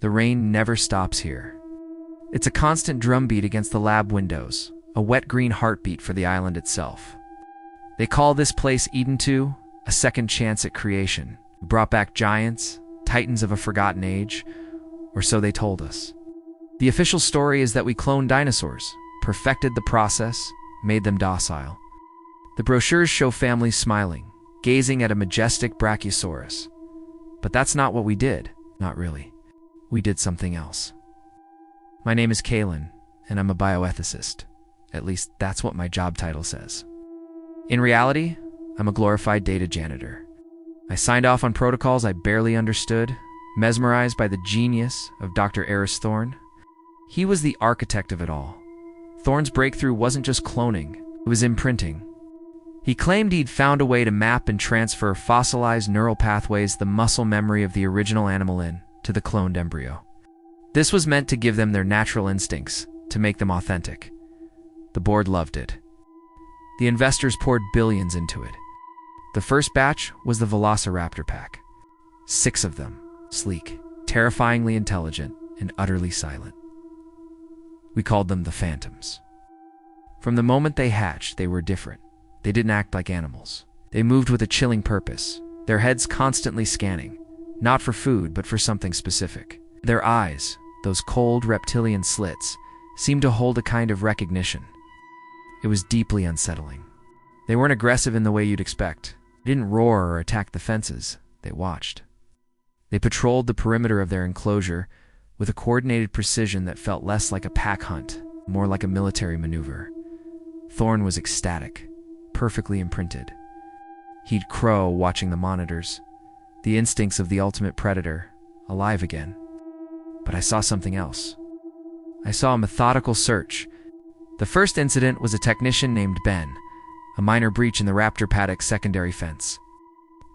The rain never stops here. It's a constant drumbeat against the lab windows, a wet green heartbeat for the island itself. They call this place Eden 2, a second chance at creation. We brought back giants, titans of a forgotten age, or so they told us. The official story is that we cloned dinosaurs, perfected the process, made them docile. The brochures show families smiling, gazing at a majestic brachiosaurus. But that's not what we did. Not really. We did something else. My name is Kalen, and I'm a bioethicist. At least that's what my job title says. In reality, I'm a glorified data janitor. I signed off on protocols I barely understood, mesmerized by the genius of Dr. Eris Thorne. He was the architect of it all. Thorne's breakthrough wasn't just cloning, it was imprinting. He claimed he'd found a way to map and transfer fossilized neural pathways, the muscle memory of the original animal to the cloned embryo. This was meant to give them their natural instincts, to make them authentic. The board loved it. The investors poured billions into it. The first batch was the Velociraptor pack. 6 of them, sleek, terrifyingly intelligent, and utterly silent. We called them the Phantoms. From the moment they hatched, they were different. They didn't act like animals. They moved with a chilling purpose, their heads constantly scanning, not for food, but for something specific. Their eyes, those cold reptilian slits, seemed to hold a kind of recognition. It was deeply unsettling. They weren't aggressive in the way you'd expect. They didn't roar or attack the fences. They watched. They patrolled the perimeter of their enclosure with a coordinated precision that felt less like a pack hunt, more like a military maneuver. Thorne was ecstatic, perfectly imprinted. He'd crow watching the monitors, the instincts of the ultimate predator, alive again. But I saw something else. I saw a methodical search. The first incident was a technician named Ben, a minor breach in the Raptor paddock's secondary fence.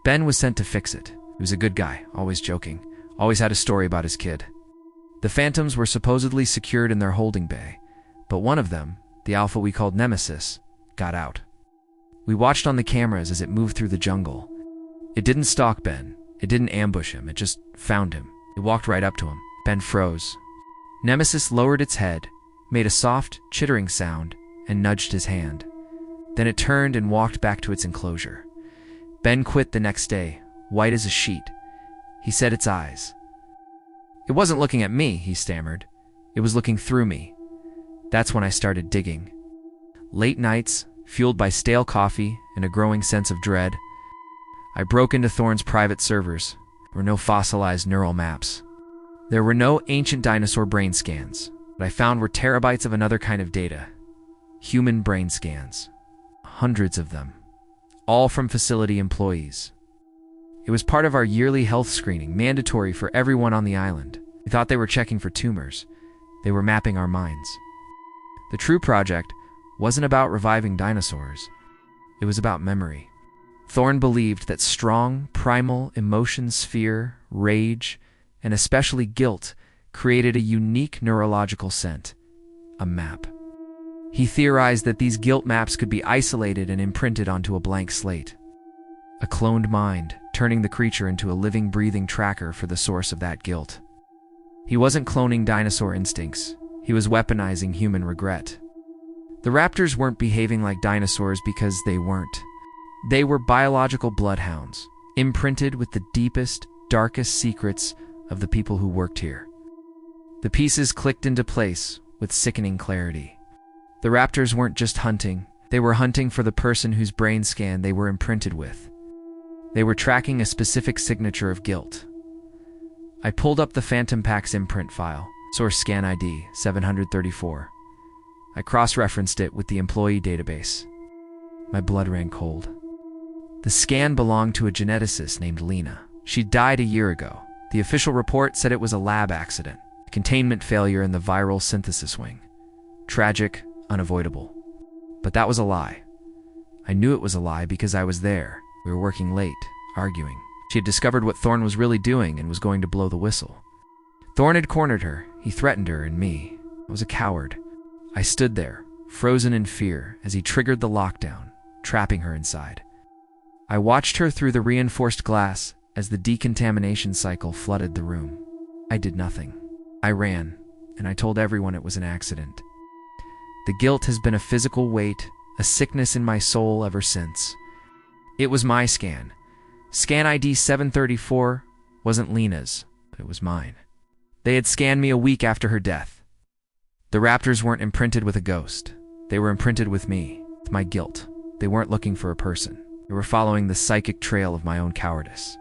Ben was sent to fix it. He was a good guy, always joking, always had a story about his kid. The Phantoms were supposedly secured in their holding bay, but one of them, the alpha we called Nemesis, got out. We watched on the cameras as it moved through the jungle. It didn't stalk Ben. It didn't ambush him. It just found him. It walked right up to him. Ben froze. Nemesis lowered its head, made a soft, chittering sound, and nudged his hand. Then it turned and walked back to its enclosure. Ben quit the next day, white as a sheet. He said its eyes. It wasn't looking at me, he stammered. It was looking through me. That's when I started digging. Late nights, fueled by stale coffee and a growing sense of dread, I broke into Thorne's private servers. There were no fossilized neural maps. There were no ancient dinosaur brain scans. What I found were terabytes of another kind of data. Human brain scans. Hundreds of them. All from facility employees. It was part of our yearly health screening, mandatory for everyone on the island. We thought they were checking for tumors. They were mapping our minds. The true project wasn't about reviving dinosaurs. It was about memory. Thorne believed that strong, primal emotions, fear, rage, and especially guilt, created a unique neurological scent, a map. He theorized that these guilt maps could be isolated and imprinted onto a blank slate. A cloned mind, turning the creature into a living, breathing tracker for the source of that guilt. He wasn't cloning dinosaur instincts. He was weaponizing human regret. The raptors weren't behaving like dinosaurs because they weren't. They were biological bloodhounds, imprinted with the deepest, darkest secrets of the people who worked here. The pieces clicked into place with sickening clarity. The raptors weren't just hunting. They were hunting for the person whose brain scan they were imprinted with. They were tracking a specific signature of guilt. I pulled up the Phantom Pack's imprint file, source scan ID 734. I cross-referenced it with the employee database. My blood ran cold. The scan belonged to a geneticist named Lena. She died a year ago. The official report said it was a lab accident, a containment failure in the viral synthesis wing. Tragic, unavoidable. But that was a lie. I knew it was a lie because I was there. We were working late, arguing. She had discovered what Thorne was really doing and was going to blow the whistle. Thorne had cornered her. He threatened her and me. I was a coward. I stood there, frozen in fear, as he triggered the lockdown, trapping her inside. I watched her through the reinforced glass as the decontamination cycle flooded the room. I did nothing. I ran, and I told everyone it was an accident. The guilt has been a physical weight, a sickness in my soul ever since. It was my scan. Scan ID 734 wasn't Lena's, but it was mine. They had scanned me a week after her death. The raptors weren't imprinted with a ghost. They were imprinted with me, with my guilt. They weren't looking for a person. They were following the psychic trail of my own cowardice.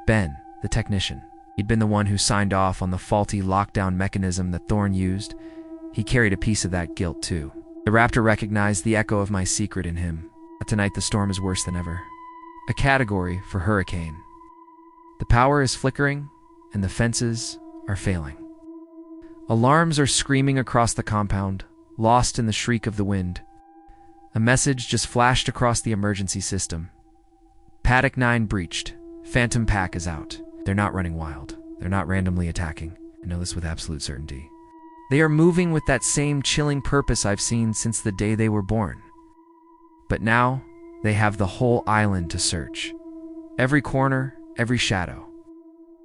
Ben, the technician, he'd been the one who signed off on the faulty lockdown mechanism that Thorne used. He carried a piece of that guilt too. The raptor recognized the echo of my secret in him. Tonight the storm is worse than ever. A category for hurricane. The power is flickering, and the fences are failing. Alarms are screaming across the compound, lost in the shriek of the wind. A message just flashed across the emergency system. Paddock 9 breached. Phantom Pack is out. They're not running wild. They're not randomly attacking. I know this with absolute certainty. They are moving with that same chilling purpose I've seen since the day they were born. But now, they have the whole island to search. Every corner, every shadow.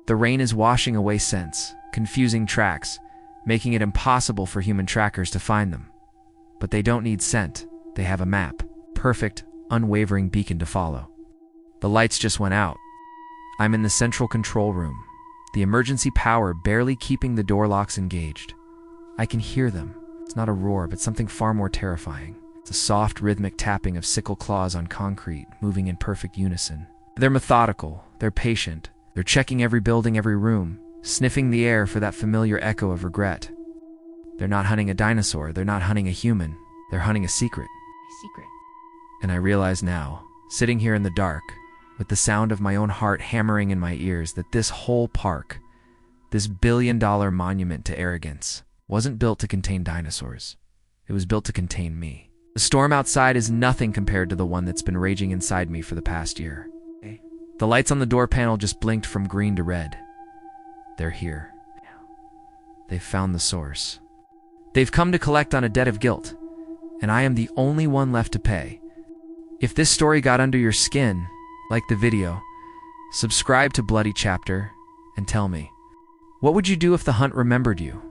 The rain is washing away scents, confusing tracks, making it impossible for human trackers to find them. But they don't need scent. They have a map. Perfect, unwavering beacon to follow. The lights just went out. I'm in the central control room, the emergency power barely keeping the door locks engaged. I can hear them. It's not a roar, but something far more terrifying. It's a soft, rhythmic tapping of sickle claws on concrete, moving in perfect unison. They're methodical. They're patient. They're checking every building, every room, sniffing the air for that familiar echo of regret. They're not hunting a dinosaur. They're not hunting a human. They're hunting a secret. And I realize now, sitting here in the dark, with the sound of my own heart hammering in my ears, that this whole park, this billion-dollar monument to arrogance, wasn't built to contain dinosaurs. It was built to contain me. The storm outside is nothing compared to the one that's been raging inside me for the past year. The lights on the door panel just blinked from green to red. They're here. They've found the source. They've come to collect on a debt of guilt, and I am the only one left to pay. If this story got under your skin, like the video, subscribe to Bloody Chapter and tell me, what would you do if the hunt remembered you?